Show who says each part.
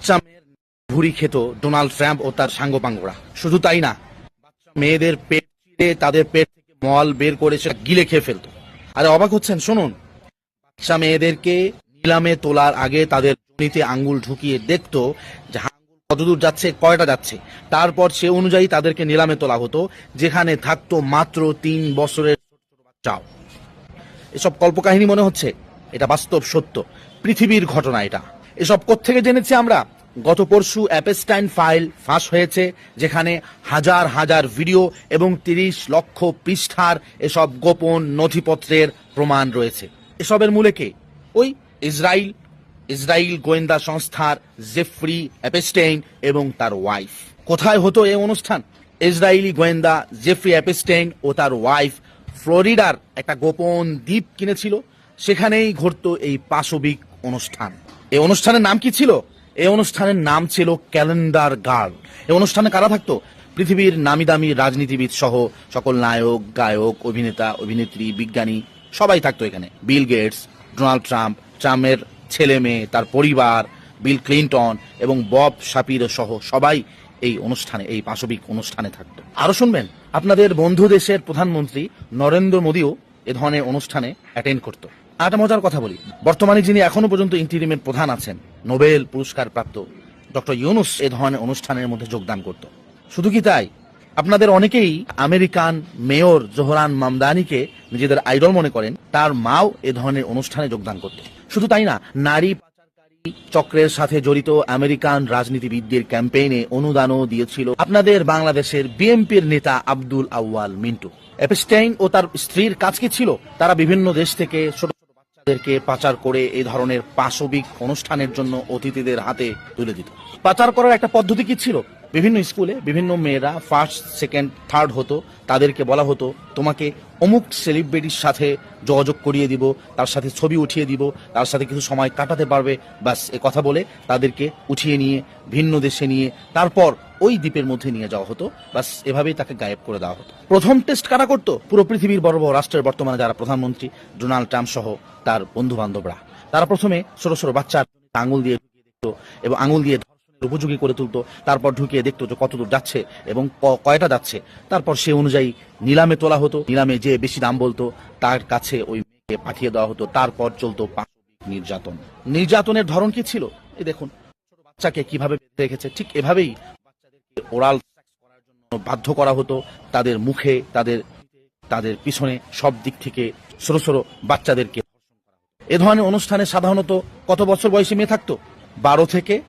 Speaker 1: বাচ্চা মেয়ের ভুঁড়ি খেত ডোনাল্ড ট্রাম্প ও তার সাঙ্গপাঙ্গরা। শুধু তাই না, বাচ্চা মেয়েদের পেট চিরে তাদের পেট থেকে মল বের করে সেটা গিলে খেয়ে ফেলতো। আরে অবাক হচ্ছেন? শুনুন, বাচ্চা মেয়েদেরকে নিলামে তোলার আগে তাদের যোনিতে আঙ্গুল ঢুকিয়ে দেখতো যে আঙ্গুল কতদূর যাচ্ছে, কয়টা যাচ্ছে। তারপর সে অনুযায়ী তাদেরকে নিলামে তোলা হতো, যেখানে থাকতো মাত্র 3 বছরের ছোট ছোট বাচ্চাও। এসব কল্পকাহিনী মনে হচ্ছে? এটা বাস্তব সত্য, পৃথিবীর ঘটনা এটা। এসব কোত্থেকে জেনেছি আমরা? গত পরশু অ্যাপস্টাইন ফাইল ফাঁস হয়েছে, যেখানে হাজার হাজার ভিডিও এবং 30 লক্ষ পৃষ্ঠার এসব গোপন নথিপত্রের প্রমাণ রয়েছে। এসবের মূলে কে? ওই ইসরায়েল গোয়েন্দা সংস্থার জেফ্রি অ্যাপস্টাইন এবং তার ওয়াইফ। কোথায় হতো এই অনুষ্ঠান? ইসরায়েলি গোয়েন্দা জেফ্রি অ্যাপস্টাইন ও তার ওয়াইফ ফ্লোরিডার একটা গোপন দ্বীপ কিনেছিল, সেখানেই ঘটতো এই পাশবিক অনুষ্ঠান। এই অনুষ্ঠানের নাম কি ছিল? এই অনুষ্ঠানের নাম ছিল ক্যালেন্ডার গার্ল। এই অনুষ্ঠানে কারা থাকতো? পৃথিবীর নামি দামি রাজনীতিবিদ সহ সকল নায়ক, গায়ক, অভিনেতা, অভিনেত্রী, বিজ্ঞানী সবাই থাকতো এখানে। বিল গেটস, ডোনাল্ড ট্রাম্প, ট্রাম্পের ছেলে মেয়ে, তার পরিবার, বিল ক্লিন্টন এবং বব শাপিরো সহ সবাই এই অনুষ্ঠানে, এই পাশবিক অনুষ্ঠানে থাকতো। আরো শুনবেন, আপনাদের বন্ধু দেশের প্রধানমন্ত্রী নরেন্দ্র মোদীও এ ধরনের অনুষ্ঠানে অ্যাটেন্ড করত। একটা মজার কথা বলি, বর্তমানে যিনি এখনো পর্যন্ত ইন্টিরিমের প্রধান আছেন, নোবেল পুরস্কার প্রাপ্ত ডক্টর ইউনুস এ ধরনের অনুষ্ঠানের মধ্যে যোগদান করত। শুধু কি তাই, আপনাদের অনেকেই আমেরিকান মেয়র জোহরান মামদানিকে নিজেদের আইডল মনে করেন। তার মাও এ ধরনের অনুষ্ঠানে যোগদান করত। শুধু তাই না, নারী পাচারকারী চক্রের সাথে জড়িত আমেরিকান রাজনীতিবিদদের ক্যাম্পেইনে অনুদানও দিয়েছিল আপনাদের বাংলাদেশের বিএনপির নেতা আব্দুল আউয়াল মিন্টু। অ্যাপস্টাইন ও তার স্ত্রীর কাজ কি ছিল? তারা বিভিন্ন দেশ থেকে ছোট ছোট বাচ্চাদেরকে পাচার করে এই ধরনের পাশবিক অনুষ্ঠানের জন্য অতিথিদের হাতে তুলে দিত। পাচার করার একটা পদ্ধতি কি ছিল? বিভিন্ন স্কুলে বিভিন্ন মেয়েরা ফার্স্ট, সেকেন্ড, থার্ড হতো, তাদেরকে বলা হতো তোমাকে অমুক সেলিব্রিটির সাথে যোগাযোগ করিয়ে দিব, তার সাথে ছবি উঠিয়ে দিব, তার সাথে কিছু সময় কাটাতে পারবে, বাস এ কথা বলে তাদেরকে উঠিয়ে নিয়ে ভিন্ন দেশে নিয়ে তারপর ওই দ্বীপের মধ্যে নিয়ে যাওয়া হতো। বাস এভাবেই তাকে গায়েব করে দেওয়া হতো। প্রথম টেস্ট কারা করতো? পুরো পৃথিবীর বড় বড় রাষ্ট্রের বর্তমানে যারা প্রধানমন্ত্রী, ডোনাল্ড ট্রাম্প সহ তার বন্ধু বান্ধবরা, তারা প্রথমে ছোট ছোট বাচ্চার আঙুল দিয়ে ঢুকিয়ে দেখতো এবং আঙুল দিয়ে উপযোগী করে তুলতো। তারপর ঢুকিয়ে দেখতো যে কতদূর যাচ্ছে এবং কয়টা যাচ্ছে। তারপর সে অনুযায়ী নিলামে তোলা হতো। নিলামে যে বেশি দাম বলতো তার কাছে ওই মেয়েকে পাঠিয়ে দেওয়া হতো। তারপর চলতো পাশবিক নির্যাতন। নির্যাতনের ধরন কি ছিল? এই দেখুন, ছোট বাচ্চাকে কিভাবে বেঁধে রেখেছে। ঠিক এভাবেই বাচ্চাদেরকে ওরাল সেক্স করার জন্য বাধ্য করা হতো। তাদের মুখে, তাদের পিছনে, সব দিক থেকে ছোট ছোট বাচ্চাদেরকে। এ ধরনের অনুষ্ঠানে সাধারণত কত বছর বয়সী মেয়ে থাকতো? 12 থেকে